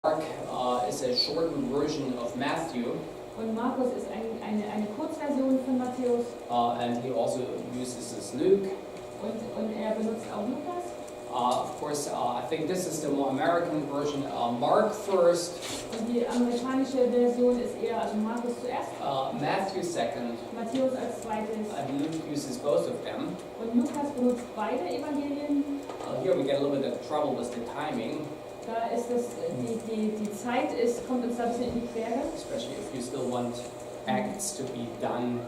Mark is a shortened version of Matthew. Und Markus ist eine Kurzversion von Matthäus. And he also uses this Luke. Und er benutzt auch Lukas. Of course, I think this is the more American version. Mark first. Und die amerikanische Version ist eher, also Markus zuerst. Matthew second. Matthäus als zweites. And Luke uses both of them. Und Lukas benutzt beide Evangelien. Here we get a little bit of trouble with the timing. Da ist es, die Zeit kommt uns da ein bisschen in die Quere. Especially if you still want Acts to be done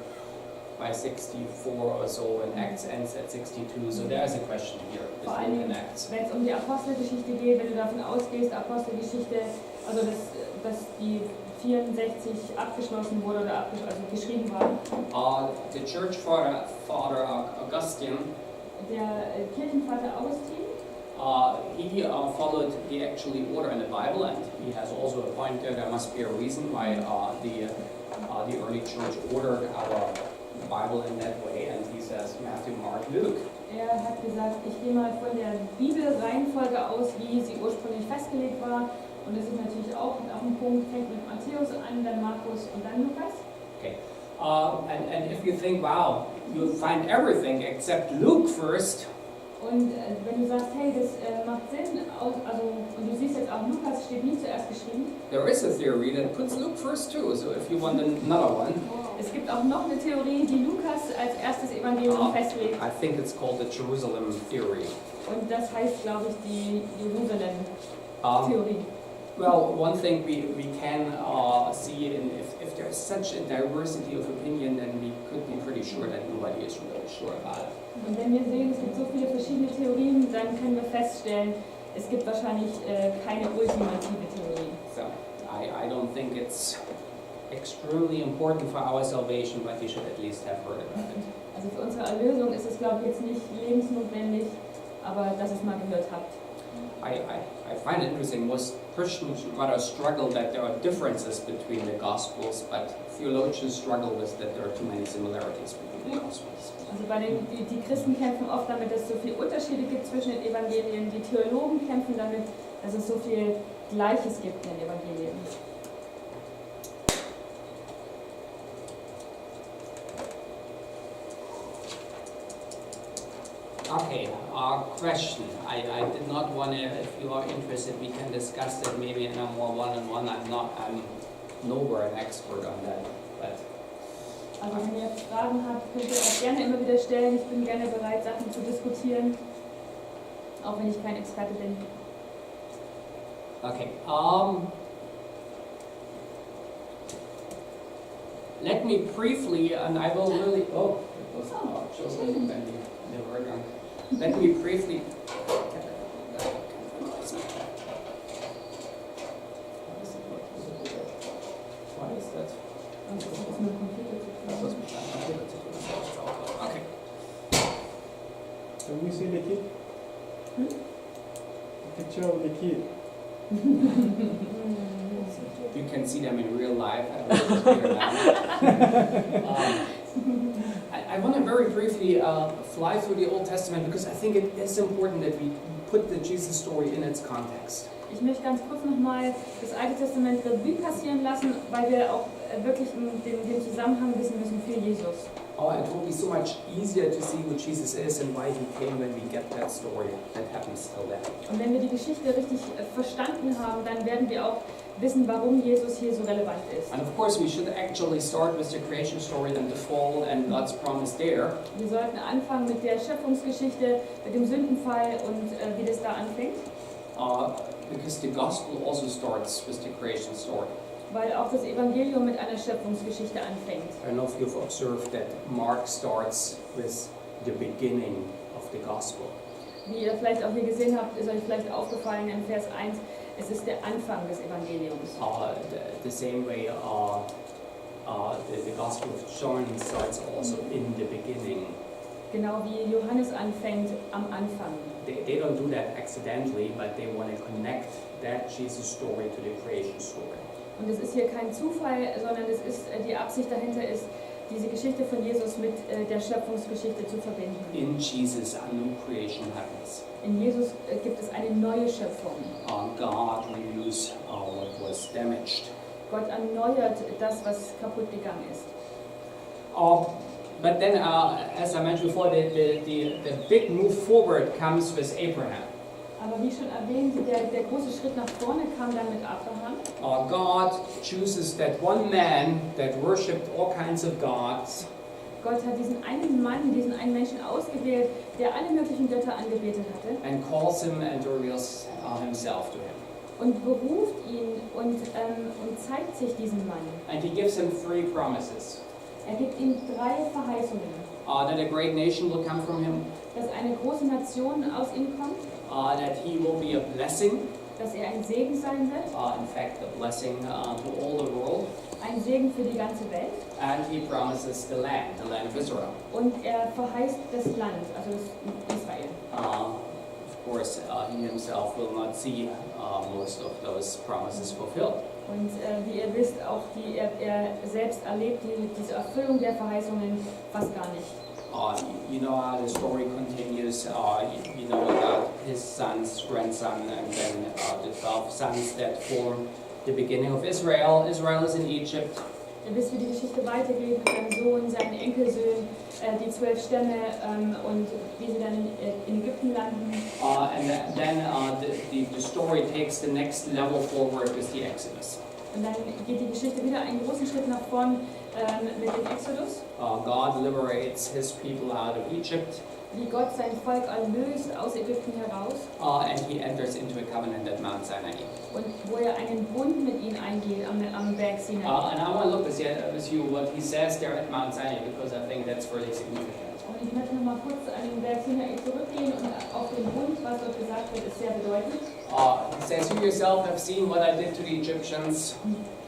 by 64 or so, and Acts ends at 62, so there's a question here. Vor allem, wenn es um die Apostelgeschichte geht, wenn du davon ausgehst, Apostelgeschichte, also dass die 64 abgeschlossen wurde oder also geschrieben war. The church father Augustine, der Kirchenvater Augustin, he followed the actually order in the Bible, and he has also a point there must be a reason why the early church ordered our Bible in that way, and he says Matthew, Mark, Luke. Er hat gesagt, ich gehe mal von der Bibelreihenfolge aus, wie sie ursprünglich festgelegt war, und das ist natürlich auch ein Punkt, fängt mit Matthäus an, dann Markus und dann Lukas. Okay, and if you think, wow, you find everything except Luke first. Und wenn du sagst, hey, das macht Sinn, und du siehst jetzt auch, Lukas steht nie zuerst geschrieben. There is a theory that puts Luke first too, so if you want another one. Es gibt auch noch eine Theorie, die Lukas als erstes Evangelium festlegt. I think it's called the Jerusalem theory. Und das heißt, glaube ich, die Jerusalem-Theorie. Well, one thing we can see, if there's such a diversity of opinion, then we could be pretty sure that nobody is really sure about it. Und wenn wir sehen, es gibt so viele verschiedene Theorien, dann können wir feststellen, es gibt wahrscheinlich keine ultimative Theorie. So, I don't think it's extremely important for our salvation, but you should at least have heard about it. Also für unsere Erlösung ist es, glaube ich, jetzt nicht lebensnotwendig, aber dass ihr es mal gehört habt. I find it interesting, most Christians rather struggle that there are differences between the Gospels, but theologians struggle with that there are too many similarities between the Gospels. Also die Christen kämpfen oft damit, dass es so viele Unterschiede gibt zwischen den Evangelien. Die Theologen kämpfen damit, dass es so viel Gleiches gibt in den Evangelien. Okay, question. I did not want to, if you are interested, we can discuss it maybe in a more one-on-one. I'm nowhere an expert on that, but. Also wenn ihr Fragen habt, könnt ihr auch gerne immer wieder stellen. Ich bin gerne bereit, Sachen zu diskutieren, auch wenn ich kein Experte bin. Okay, let me briefly, and I will really, it was chosen when they were young. Let me briefly, why is that? Okay. Can we see the kid? The picture of the kid. You can see them in real life. I want to very briefly fly through the Old Testament because I think it is important that we put the Jesus story in its context. Ich möchte ganz kurz nochmal das Alte Testament Revue passieren lassen, weil wir auch wirklich den Zusammenhang wissen müssen für Jesus. It will be so much easier to see who Jesus is and why he came when we get that story that happens till then. Und wenn wir die Geschichte richtig verstanden haben, dann werden wir auch wissen, warum Jesus hier so relevant ist. And of course we should actually start with the creation story and the fall and God's promise there. Wir sollten anfangen mit der Schöpfungsgeschichte, mit dem Sündenfall und wie das da anfängt. Because the gospel also starts with the creation story. Weil auch das Evangelium mit einer Schöpfungsgeschichte anfängt. I don't know if you've observed that Mark starts with the beginning of the gospel. Wie ihr vielleicht auch hier gesehen habt, ist euch vielleicht aufgefallen in Vers 1, es ist der Anfang des Evangeliums. The same way the gospel of John starts also in the beginning. Genau wie Johannes anfängt am Anfang. They don't do that accidentally, but they want to connect that Jesus story to the creation story. Und es ist hier kein Zufall, sondern es ist die Absicht dahinter ist, diese Geschichte von Jesus mit der Schöpfungsgeschichte zu verbinden. In Jesus, a new creation happens. In Jesus gibt es eine neue Schöpfung. God renews Gott erneuert das, was kaputt gegangen ist. But then, as I mentioned before, the big move forward comes with Abraham. Aber wie schon erwähnt, der große Schritt nach vorne kam dann mit Abraham. God chooses that one man that worshipped all kinds of gods. Gott hat diesen einen Mann, diesen einen Menschen ausgewählt, der alle möglichen Götter angebetet hatte. And calls him and reveals himself to him. Und beruft ihn und zeigt sich diesem Mann. And he gives him 3 promises. Er gibt ihm 3 Verheißungen. That a great nation will come from him. Dass eine große Nation aus ihm kommt. That he will be a blessing. Dass er ein Segen sein wird. In fact, a blessing to all the world. Ein Segen für die ganze Welt. And he promises the land of Israel. Und er verheißt das Land, also das Israel. Of course, he himself will not see most of those promises fulfilled. Und wie ihr wisst, auch er selbst erlebt diese Erfüllung der Verheißungen fast gar nicht. You know how the story continues. You know about his son's grandson, and then the 12 sons that form the beginning of Israel. Israel is in Egypt. Ihr wisst, wie die Geschichte weitergeht mit seinem Sohn, seinen Enkelsöhnen, die 12 Stämme und wie sie dann in Ägypten landen. And then the story takes the next level forward with the Exodus. Und dann geht die Geschichte wieder einen großen Schritt nach vorn mit dem Exodus. God liberates his people out of Egypt. Wie Gott sein Volk erlöst aus Ägypten heraus. And he enters into a covenant at Mount Sinai. Und wo er einen Bund mit ihnen eingeht am Berg Sinai. And I want to look with you what he says there at Mount Sinai, because I think that's really significant. Und ich möchte noch mal kurz an den Berg Sinai zurückgehen und auf den Bund, was dort gesagt wird, ist sehr bedeutend. He says, "You yourself have seen what I did to the Egyptians,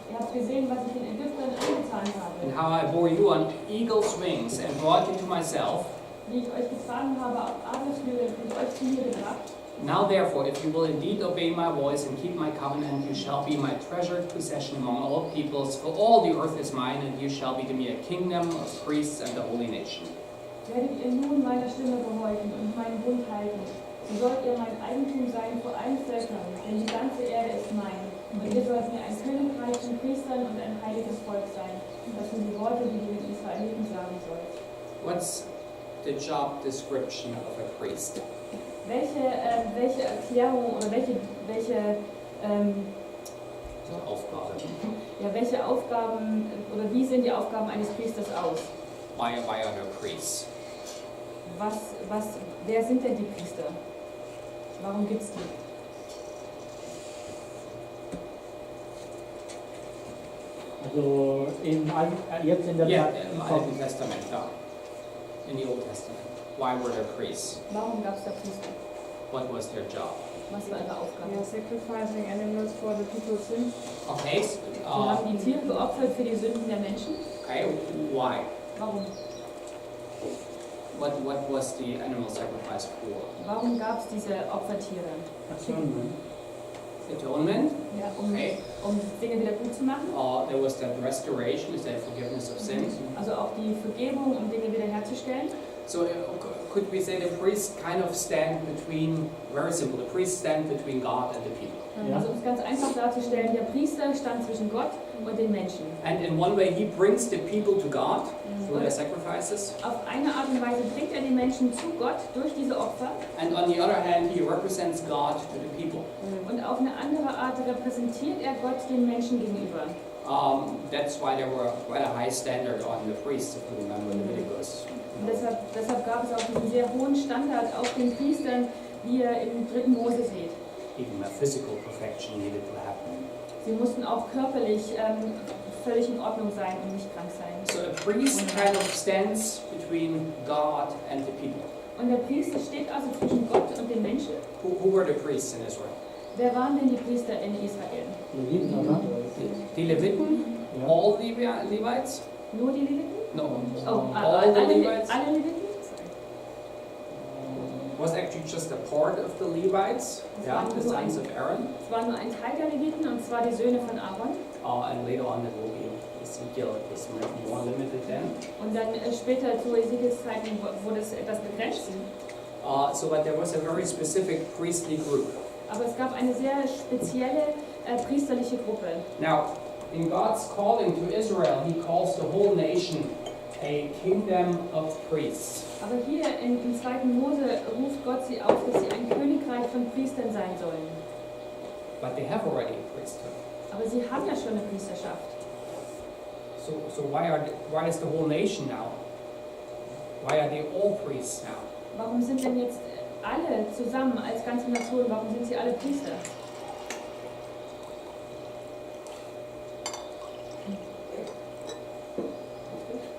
Ihr habt gesehen, was ich den Ägyptern angetan habe. and how I bore you on eagle's wings and brought you to myself. Wie ich euch getragen habe auf Adlerflügeln und euch zu mir gebracht. Now therefore, if you will indeed obey my voice and keep my covenant, you shall be my treasured possession among all peoples, for all the earth is mine, and you shall be to me a kingdom of priests and a holy nation." Werdet ihr nun meiner Stimme gehorchen und meinen Bund halten, so sollt ihr mein Eigentum sein vor allen Völkern, denn die ganze Erde ist mein. Und ihr sollt mir ein Königreich von Priestern und ein heiliges Volk sein. Das sind die Worte, die du den Israeliten sagen sollst. What's the job description of a priest? Welche Erklärung oder welche Aufgaben oder wie sehen die Aufgaben eines Priesters aus? Why are there priests? Wer sind denn die Priester? Warum gibt's die? Also jetzt in der Yeah, Zeit, im Alten Testament, in the Old Testament. Why were there priests? Warum gab es da Priester? What was their job? Was war ihre Aufgabe? Yeah, sacrificing animals for the people's sins. Okay, Sie haben die Tiere geopfert für die Sünden der Menschen. okay, why? Warum? What was the animal sacrifice for? Warum gab es diese Opfertiere? Atonement. Ja, Okay. um Dinge wieder gut zu machen. There was that restoration, is that forgiveness of sins. Also auch die Vergebung, um Dinge wiederherzustellen. So could we say the priests kind of stand between, very simple, the priests stand between God and the people. Ja. Also um es ganz einfach darzustellen, der Priester stand zwischen Gott und den Menschen. And in one way he brings the people to God through their sacrifices. Auf eine Art und Weise bringt er die Menschen zu Gott durch diese Opfer. And on the other hand, he represents God to the people. Und auf eine andere Art repräsentiert er Gott den Menschen gegenüber. That's why there were quite a high standard on the priests, if you remember Leviticus. Und deshalb gab es auch diesen sehr hohen Standard auf den Priestern, wie ihr im 3. Mose seht. Even a physical perfection needed to happen. Sie mussten auch körperlich völlig in Ordnung sein und nicht krank sein. So a priest kind of stands between God and the people. Und der Priester steht also zwischen Gott und den Menschen. Who were the priests in Israel? Wer waren denn die Priester in Israel? Leviten, oder? The Leviten? Ja. All the Levites? Nur die Leviten? No. Oh, All the Levites? alle Leviten? Sorry. Was actually just a part of the Levites, the sons of Aaron. Es war nur ein Teil der Leviten, und zwar die Söhne von Aaron. And later on it will be Ezekiel, it was more limited then. Und dann später zu Ezekiels Zeiten wurde es etwas begrenzt. But there was a very specific priestly group. Aber es gab eine sehr spezielle priesterliche Gruppe. Now, in God's calling to Israel, he calls the whole nation a kingdom of priests. Aber hier im 2. Mose ruft Gott sie auf, dass sie ein Königreich von Priestern sein sollen. But they have already a priesthood. Aber sie haben ja schon eine Priesterschaft. So why is the whole nation now? Why are they all priests now? Warum sind denn jetzt alle zusammen als ganze Nation, warum sind sie alle Priester?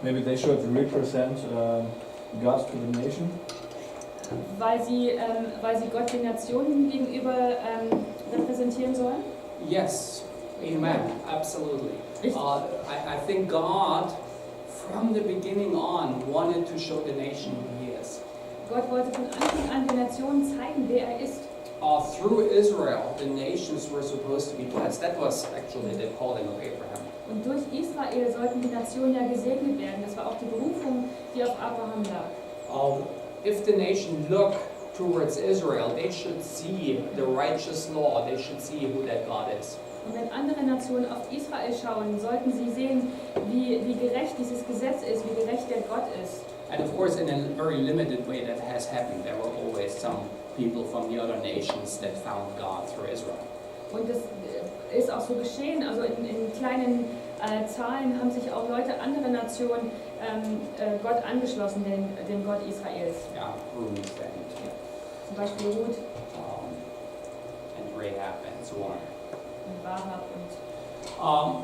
Maybe they should represent God to the nation. Weil sie Gott den Nationen gegenüber repräsentieren sollen? Yes, amen, absolutely. Richtig. I think God, from the beginning on, wanted to show the nation who he is. Gott wollte von Anfang an den Nationen zeigen, wer er ist. Through Israel, the nations were supposed to be blessed. That was actually the calling of Abraham. Und durch Israel sollten die Nationen ja gesegnet werden. Das war auch die Berufung, die auf Abraham lag. If the nation look towards Israel, they should see the righteous law. They should see who that God is. Und wenn andere Nationen auf Israel schauen, sollten sie sehen, wie gerecht dieses Gesetz ist, wie gerecht der Gott ist. And of course, in a very limited way, that has happened. There were always some people from the other nations that found God through Israel. Und das ist auch so geschehen. Also in kleinen Zahlen haben sich auch Leute anderer Nationen Gott angeschlossen, dem Gott Israels. Yeah, Ruth and Zum Beispiel Ruth and Rahab and so on. und Rahab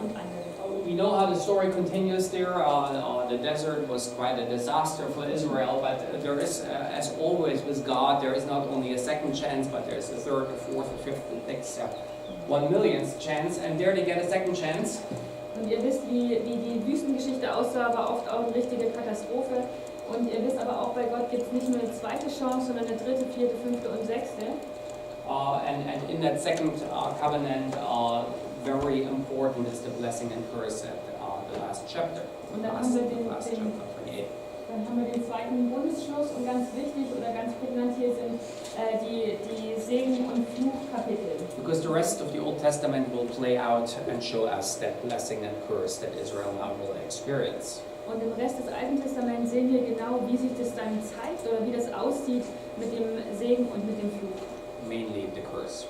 und andere. We know how the story continues there. The desert was quite a disaster for Israel, but there is, as always with God, there is not only a second chance, but there's a third, a fourth, a fifth, a sixth, 1 millionth chance, and there they get a second chance. Und ihr wisst, wie die Wüstengeschichte aussah, war oft auch eine richtige Katastrophe. Und ihr wisst aber auch, bei Gott gibt es nicht nur eine zweite Chance, sondern eine dritte, vierte, fünfte und sechste. And in that second covenant, very important is the blessing and curse at the last chapter. Und dann haben wir Last chapter, 28. Dann haben wir den zweiten Bundesschluss und ganz wichtig oder ganz prägnant hier sind die Segen- und Fluchkapitel. Because the rest of the Old Testament will play out and show us that blessing and curse that Israel now will experience. Und im Rest des Alten Testaments sehen wir genau, wie sich das dann zeigt oder wie das aussieht mit dem Segen und mit dem Fluch. Mainly the curse.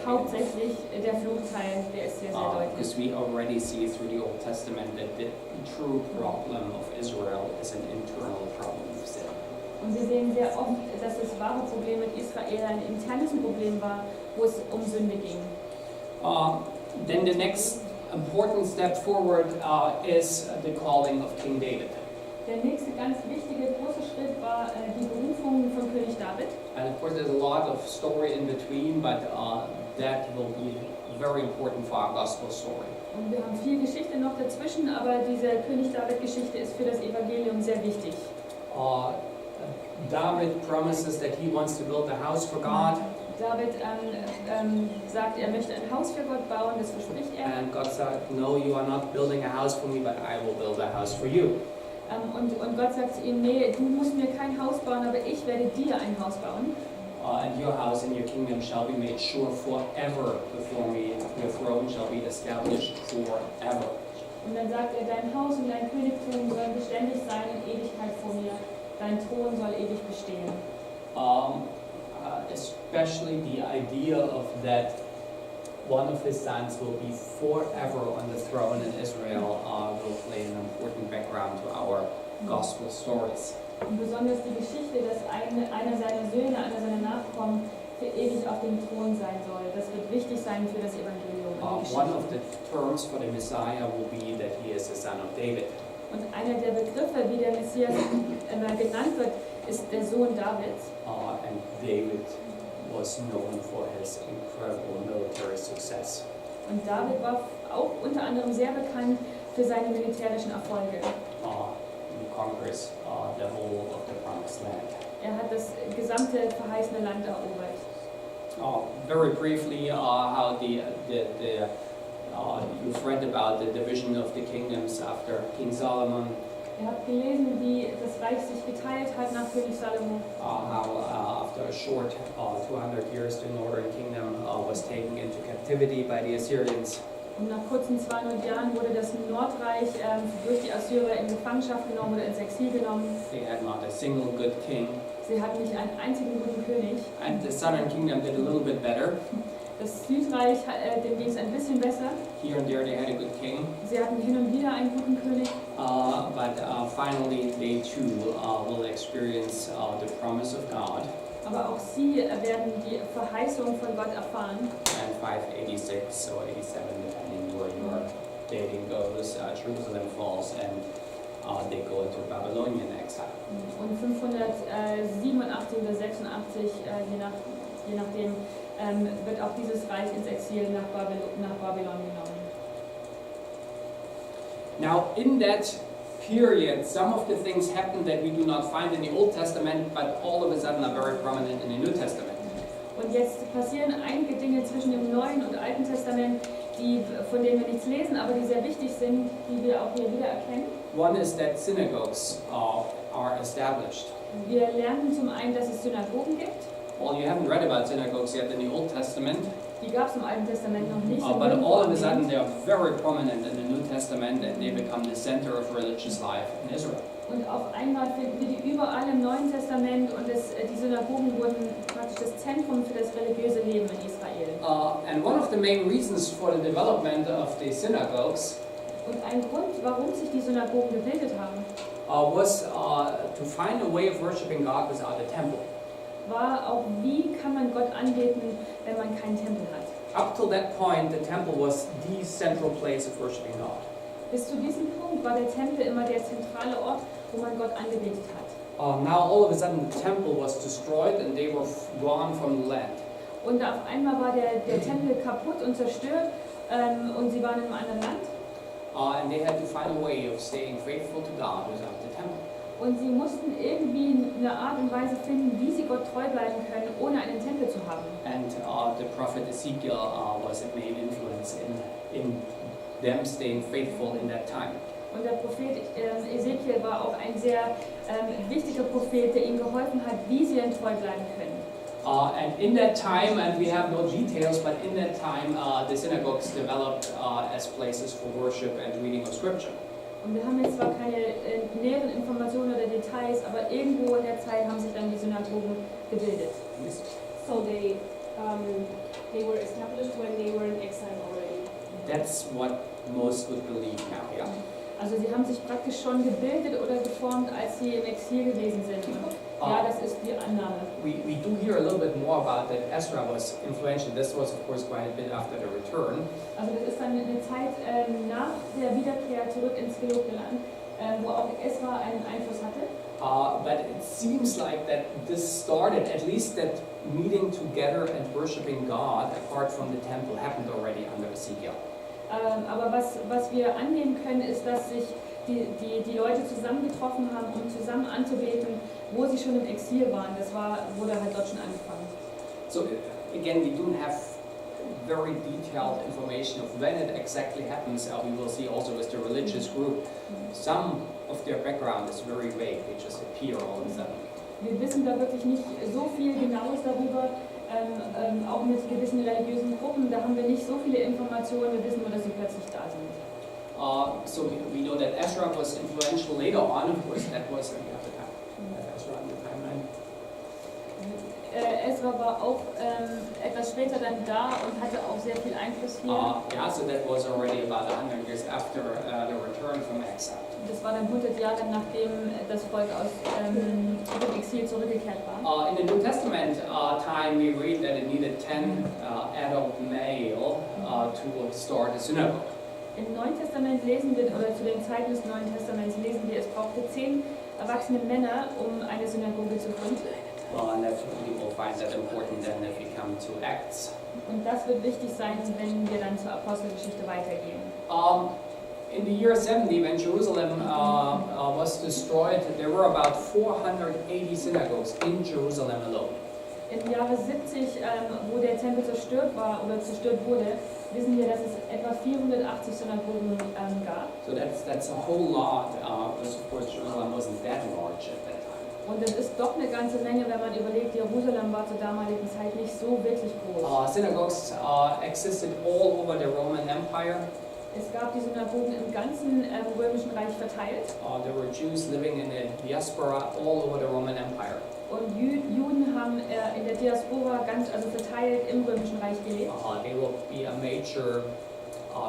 Hauptsächlich der Fluchteil, der ist sehr, sehr deutlich. Because we already see through the Old Testament that the true problem of Israel is an internal problem of sin. Und wir sehen sehr oft, dass das wahre Problem mit Israel ein internes Problem war, wo es um Sünde ging. Then the next important step forward is the calling of King David. Der nächste ganz wichtige große Schritt war die Berufung von König David. And of course there's a lot of story in between, but that will be very important for our gospel story. Und wir haben viel Geschichte noch dazwischen, aber diese König David-Geschichte ist für das Evangelium sehr wichtig. David promises that he wants to build a house for God. David sagt, er möchte ein Haus für Gott bauen, das verspricht er. And God said, no, you are not building a house for me, but I will build a house for you. Und Gott sagt zu ihm, nee, du musst mir kein Haus bauen, aber ich werde dir ein Haus bauen. And your house and your kingdom shall be made sure forever before me. Your throne shall be established forever. Und dann sagt er, dein Haus und dein Königtum sollen beständig sein in Ewigkeit vor mir. Dein Thron soll ewig bestehen. Especially the idea of that one of his sons will be forever on the throne in Israel will play an important background to our gospel stories. Und besonders die Geschichte, dass einer seiner Söhne, einer seiner Nachkommen für ewig auf dem Thron sein soll. Das wird wichtig sein für das Evangelium. One of the terms for the Messiah will be that he is the son of David. Und einer der Begriffe, wie der Messias genannt wird, ist der Sohn Davids. And David was known for his incredible military success. Und David war auch unter anderem sehr bekannt für seine militärischen Erfolge. He conquers the whole of the promised land. Er hat das gesamte verheißene Land erobert. Very briefly, how you've read about the division of the kingdoms after King Solomon. Ihr habt gelesen, wie das Reich sich geteilt hat nach König Salomo. How after a short 200 years, the northern kingdom was taken into captivity by the Assyrians. Und nach kurzen 200 Jahren wurde das Nordreich durch die Assyrer in Gefangenschaft genommen oder ins Exil genommen. They had not a single good king. Sie hatten nicht einen einzigen guten König. And the southern kingdom did a little bit better. Das Südreich, dem ging es ein bisschen besser. Here and there they had a good king. Sie hatten hin und wieder einen guten König. But finally they too will experience the promise of God. Aber auch sie werden die Verheißung von Gott erfahren. And 586 or 87, depending where your dating goes, Jerusalem falls and they go into Babylonian exile. Und 587 oder 86, je nachdem, wird auch dieses Reich ins Exil nach Babylon genommen. Now in that period, some of the things happen that we do not find in the Old Testament, but all of a sudden are very prominent in the New Testament. Und jetzt passieren einige Dinge zwischen dem Neuen und Alten Testament, von denen wir nichts lesen, aber die sehr wichtig sind, die wir auch hier wieder erkennen. One is that synagogues are established. Wir lernen zum einen, dass es Synagogen gibt. Well, you haven't read about synagogues yet in the Old Testament, Die gab es im Alten Testament noch nicht. but all of a sudden they are very prominent in the New Testament and they become the center of religious life in Israel. Und auf einmal finden wir die überall im Neuen Testament und die Synagogen wurden praktisch das Zentrum für das religiöse Leben in Israel. And one of the main reasons for the development of the synagogues Und ein Grund, warum sich die Synagogen gebildet haben, was to find a way of worshiping God without a temple. war auch, wie kann man Gott anbeten, wenn man keinen Tempel hat. Up till that point, the temple was the central place of worshiping God. Bis zu diesem Punkt war der Tempel immer der zentrale Ort, wo man Gott angebetet hat. Now all of a sudden the temple was destroyed and they were gone from the land. Und auf einmal war der Tempel kaputt und zerstört und sie waren in einem anderen Land. And they had to find a way of staying faithful to God without the temple. Und sie mussten irgendwie eine Art und Weise finden, wie sie Gott treu bleiben können, ohne einen Tempel zu haben. And the prophet Ezekiel was a main influence in them staying faithful in that time. Und der Prophet Ezekiel war auch ein sehr wichtiger Prophet, der ihnen geholfen hat, wie sie denn treu bleiben können. And in that time, and we have no details, but in that time the synagogues developed as places for worship and reading of scripture. Und wir haben jetzt zwar keine näheren Informationen oder Details, aber irgendwo in der Zeit haben sich dann die Synagogen gebildet. So they were established when they were in exile already. That's what most would believe now, yeah. Also sie haben sich praktisch schon gebildet oder geformt, als sie im Exil gewesen sind. Und ja, das ist die Annahme. We do hear a little bit more about that Ezra was influential. This was of course quite a bit after the return. Also das ist dann eine Zeit nach der Wiederkehr zurück ins gelobte Land, wo auch Esra einen Einfluss hatte. But it seems like that this started, at least that meeting together and worshiping God apart from the temple happened already under Ezekiel. Aber was wir annehmen können, ist, dass sich die Leute zusammengetroffen haben, um zusammen anzubeten, wo sie schon im Exil waren. Wurde halt dort schon angefangen. So again, we don't have very detailed information of when it exactly happens. We will see also with the religious group, some of their background is very vague. They just appear all of a sudden. Wir wissen da wirklich nicht so viel Genaues darüber. Auch mit gewissen religiösen Gruppen, da haben wir nicht so viele Informationen, wir wissen nur, dass sie plötzlich da sind. So we know that Ezra was influential later on, of course, that was Ezra on the timeline. Ezra war auch etwas später dann da und hatte auch sehr viel Einfluss hier. Yeah, so that was already about 100 years after the return from exile. Das war dann 100 Jahre nachdem das Volk aus dem Exil zurückgekehrt war. In the New Testament time, we read that it needed 10 adult male to start a synagogue. Im Neuen Testament lesen wir, oder zu den Zeiten des Neuen Testaments lesen wir, es brauchte 10 erwachsene Männer, um eine Synagoge zu gründen. And that we will find that important then if we come to Acts. Und das wird wichtig sein, wenn wir dann zur Apostelgeschichte weitergehen. In the year 70, when Jerusalem was destroyed, there were about 480 synagogues in Jerusalem alone. Im Jahre 70, wo der Tempel zerstört war oder zerstört wurde, wissen wir, dass es etwa 480 Synagogen gab. So that's a whole lot, because of course Jerusalem wasn't that large at that time. Und das ist doch eine ganze Menge, wenn man überlegt, Jerusalem war zur damaligen Zeit nicht so wirklich groß. Synagogues existed all over the Roman Empire. Es gab die Synagogen im ganzen römischen Reich verteilt. There were Jews living in the diaspora all over the Roman Empire. Und Juden haben in der Diaspora also verteilt im römischen Reich gelebt. They will be a major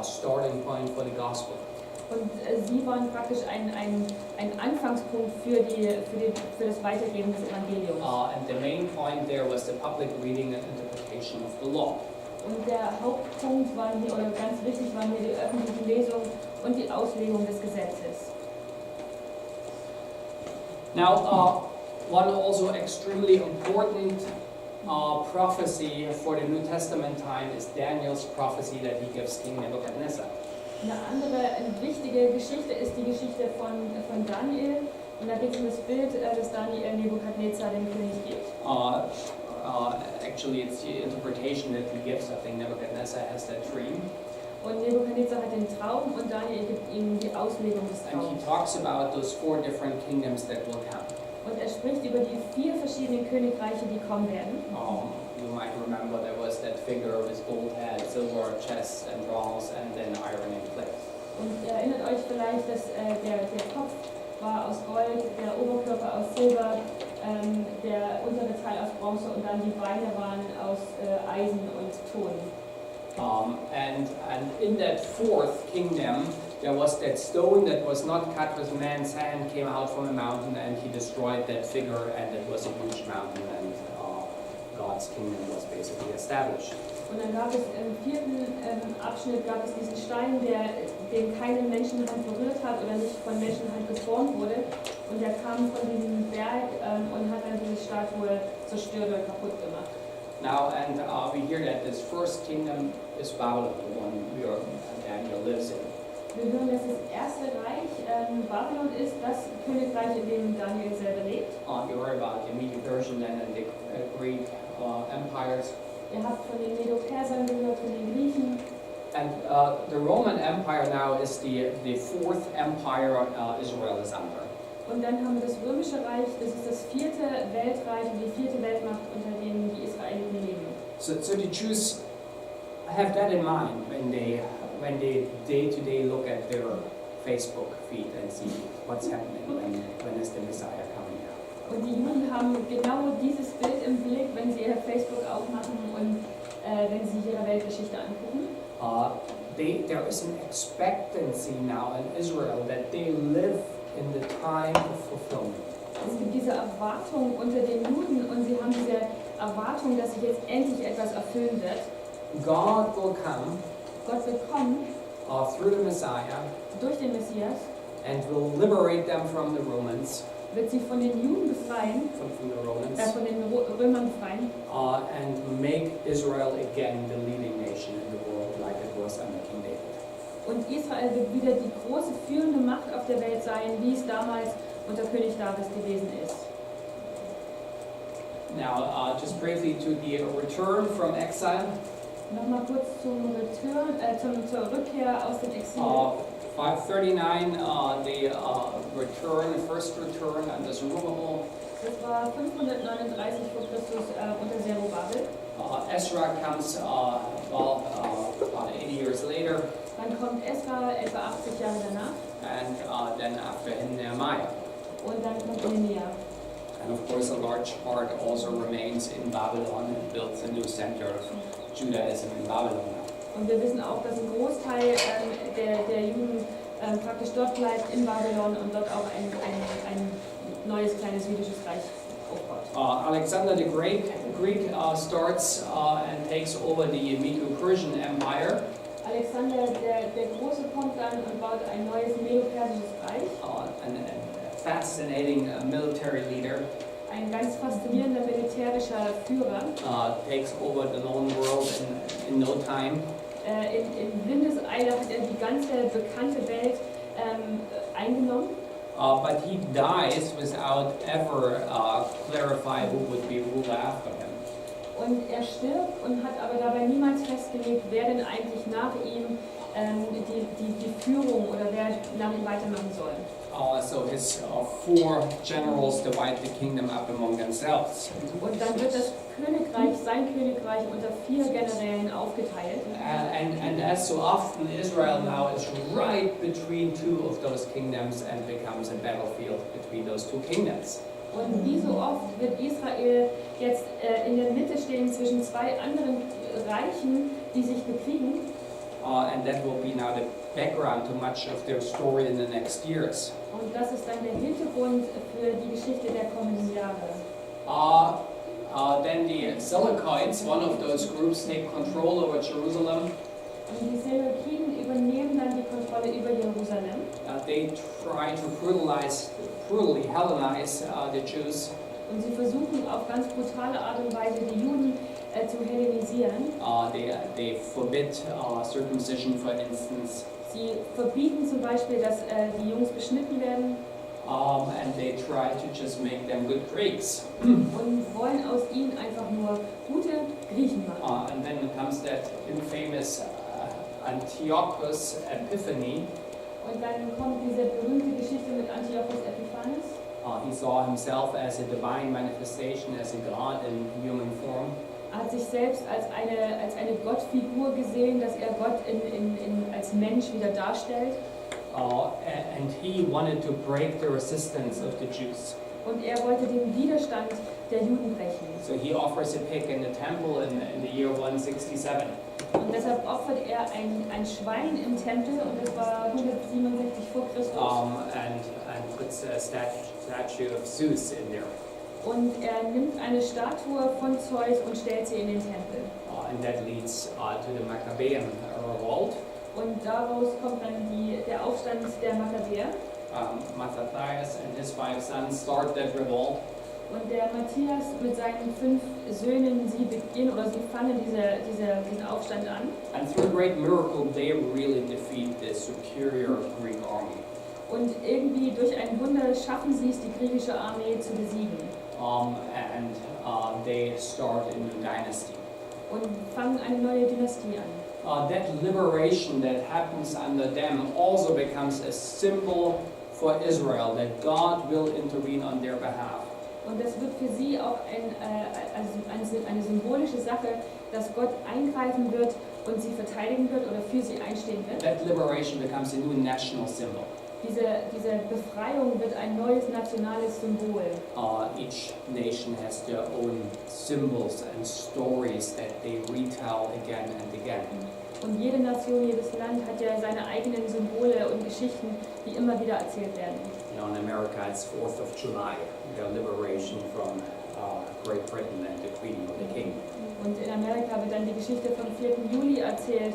starting point for the gospel. Und sie waren praktisch ein Anfangspunkt für das Weitergeben des Evangeliums. And the main point there was the public reading and interpretation of the law. Und der Hauptpunkt oder ganz wichtig waren hier die öffentliche Lesung und die Auslegung des Gesetzes. Now, one also extremely important prophecy for the New Testament time is Daniel's prophecy that he gives King Nebuchadnezzar. Eine wichtige Geschichte ist die Geschichte von Daniel. Und da geht es um das Bild, das Daniel Nebukadnezar dem König gibt. Actually, it's the interpretation that he gives. I think Nebuchadnezzar has that dream. Und Nebukadnezar hat den Traum und Daniel gibt ihm die Auslegung des And he Traums. talks about those 4 different kingdoms that will come. Und er spricht über die 4 verschiedenen Königreiche, die kommen werden. You might remember there was that figure with gold head, silver chest and bronze, and then iron and clay. Und ihr erinnert euch vielleicht, dass der Kopf war aus Gold, der Oberkörper aus Silber, der untere Teil aus Bronze und dann die Beine waren aus Eisen und Ton. And in that 4th kingdom, there was that stone that was not cut with man's hand, came out from a mountain, and he destroyed that figure, and it was a huge mountain, and God's kingdom was basically established. Und dann gab es im 4. Abschnitt diesen Stein, den keine Menschenhand berührt hat oder nicht von Menschenhand geformt wurde. Und der kam von diesem Berg und hat dann diese Statue zerstört oder kaputt gemacht. Now, and we hear that this first kingdom is Babylon, the one Daniel lives in. Wir hören, dass das erste Reich Babylon ist, das Königreich, in dem Daniel selber lebt. You heard about the Medo-Persian and the Greek empires. Ihr habt von den Medo-Persern gehört, von den Griechen. And the Roman Empire now is the 4th empire Israel is under. Und dann haben wir das Römische Reich, das ist das 4. Weltreich und die 4. Weltmacht, unter denen die Israeliten leben. So the Jews have that in mind when they day-to-day look at their Facebook feed and see what's happening when is the Messiah coming out. Und die Juden haben genau dieses Bild im Blick, wenn sie ihr Facebook aufmachen und wenn sie ihre Weltgeschichte angucken. There is an expectancy now in Israel that they live in the time of fulfillment. Es gibt diese Erwartung unter den Juden und sie haben diese Erwartung, dass sich jetzt endlich etwas erfüllen wird. God will come Gott wird kommen through the Messiah durch den Messias, and will liberate them from the Romans, wird sie von den Juden befreien, from the Romans, von den Römern befreien and make Israel again the leading nation in the world like it was under King David. und Israel wird wieder die große führende Macht auf der Welt sein, wie es damals unter König David gewesen ist. Now, just briefly to the return from exile. Nochmal kurz zur Rückkehr aus dem Exil. 539, the first return under Zerubbabel. Das war 539 vor Christus unter Zerubabel. Ezra comes about 80 years later, Dann kommt Esra etwa 80 Jahre danach and then after him Nehemiah. und dann kommt Nehemia. And of course, a large part also remains in Babylon and builds a new center of Judaism in Babylon now. Und wir wissen auch, dass ein Großteil der Juden praktisch dort bleibt in Babylon und dort auch ein neues kleines jüdisches Reich aufbaut. Alexander the Greek starts and takes over the Medo-Persian Empire. Alexander der Große kommt dann und baut ein neues medo-persisches Reich. A fascinating military leader. Ein ganz faszinierender militärischer Führer. Takes over the known world in no time. In Windeseile hat er die ganze bekannte Welt eingenommen. But he dies without ever clarify who would be ruler after him. Und er stirbt und hat aber dabei niemals festgelegt, wer denn eigentlich nach ihm die Führung oder wer weitermachen soll. So his 4 generals divide the kingdom up among themselves. Und dann wird das Königreich, sein Königreich, unter 4 Generälen aufgeteilt. And as so often, Israel now is right between 2 of those kingdoms and becomes a battlefield between those 2 kingdoms. Und wie so oft wird Israel jetzt in der Mitte stehen zwischen 2 anderen Reichen, die sich bekriegen. And that will be now the background to much of their story in the next years. Und das ist dann der Hintergrund für die Geschichte der kommenden Jahre. Then the Seleucids, one of those groups, take control over Jerusalem. Und die Seleukiden übernehmen dann die Kontrolle über Jerusalem. They try to brutally Hellenize the Jews. Und sie versuchen auf ganz brutale Art und Weise die Juden zu hellenisieren. They forbid circumcision, for instance. Sie verbieten zum Beispiel, dass die Jungs beschnitten werden. And they try to just make them good Greeks. Und wollen aus ihnen einfach nur gute Griechen machen. And then comes that infamous Antiochus Epiphany. Und dann kommt diese berühmte Geschichte mit Antiochus Epiphanes. He saw himself as a divine manifestation, as a god in human form. Er hat sich selbst als eine Gottfigur gesehen, dass er Gott als Mensch wieder darstellt. And he wanted to break the resistance of the Jews. Und er wollte den Widerstand der Juden brechen. So he offers a pig in the temple in the year 167. Und deshalb opfert er ein Schwein im Tempel, und das war 167 vor Christus. And puts a statue of Zeus in there. Und er nimmt eine Statue von Zeus und stellt sie in den Tempel. And that leads to the Maccabean revolt. Und daraus kommt dann der Aufstand der Makkabäer. Mattathias and his 5 sons start that revolt. Und der Matthias mit seinen 5 Söhnen, sie fangen diesen Aufstand an. And through a great miracle, they really defeat the superior Greek army. Und irgendwie durch ein Wunder schaffen sie es, die griechische Armee zu besiegen. They start a new dynasty. Und fangen eine neue Dynastie an. That liberation that happens under them also becomes a symbol for Israel, that God will intervene on their behalf. Und das wird für sie auch eine symbolische Sache, dass Gott eingreifen wird und sie verteidigen wird oder für sie einstehen wird. That liberation becomes a new national symbol. Diese Befreiung wird ein neues nationales Symbol. Each nation has their own symbols and stories that they retell again and again. Und jede Nation, jedes Land hat ja seine eigenen Symbole und Geschichten, die immer wieder erzählt werden. You know, in America it's 4th of July, their liberation from Great Britain and the Queen or the King. Und in Amerika wird dann die Geschichte vom 4. Juli erzählt,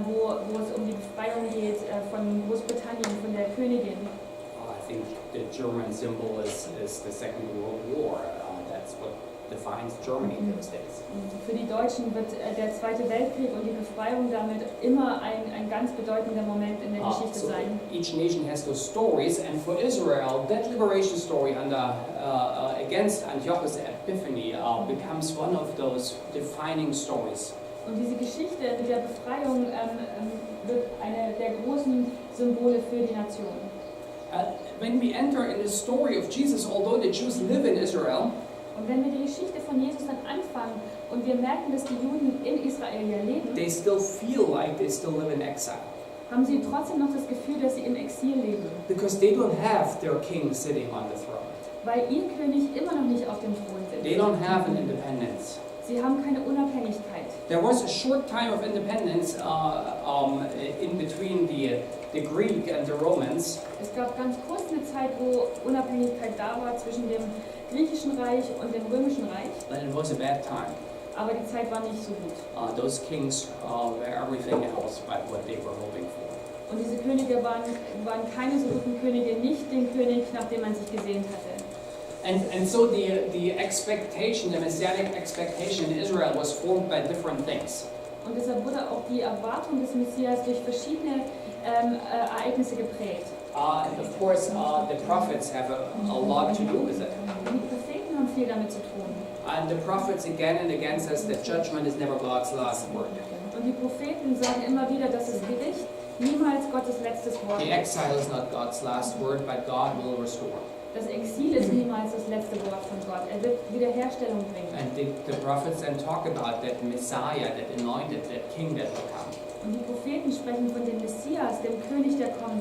wo es um die Befreiung geht von Großbritannien, von der Königin. I think the German symbol is the Second World War. That's what defines Germany in those days. Und für die Deutschen wird der Zweite Weltkrieg und die Befreiung damit immer ein ganz bedeutender Moment in der Geschichte So sein. each nation has those stories, and for Israel, that liberation story against Antiochus Epiphany becomes one of those defining stories. Und diese Geschichte mit der Befreiung wird eine der großen Symbole für die Nation. When we enter in the story of Jesus, although the Jews live in Israel, Und wenn wir die Geschichte von Jesus dann anfangen und wir merken, dass die Juden in Israel ja leben, they still feel like they still live in exile. haben sie trotzdem noch das Gefühl, dass sie im Exil leben. Because they don't have their king sitting on the throne. Weil ihr König immer noch nicht auf dem Thron They sitzt. don't have an independence. Sie haben keine Unabhängigkeit. There was a short time of independence in between the Greek and the Romans. Es gab ganz kurz eine Zeit, wo Unabhängigkeit da war zwischen dem griechischen Reich und dem römischen Reich. And it was a bad time. Aber die Zeit war nicht so gut. Those kings were everything else but what they were hoping for. Und diese Könige waren keine so guten Könige, nicht den König, nach dem man sich gesehnt hatte. And so the expectation, the messianic expectation in Israel was formed by different things. Und deshalb wurde auch die Erwartung des Messias durch verschiedene Ereignisse geprägt. And of course, the prophets have a lot to do with it. Und die Propheten haben viel damit zu tun. And the prophets again and again says that judgment is never God's last word. Und Und die Propheten sagen immer wieder, dass das Gericht niemals Gottes letztes Wort The ist. exile is not God's last word, but God will restore. Das Exil ist niemals das letzte Wort von Gott. Er wird Wiederherstellung bringen. And the prophets then talk about that Messiah, that anointed, that king that will come. Und die Propheten sprechen von dem Messias, dem König, der kommen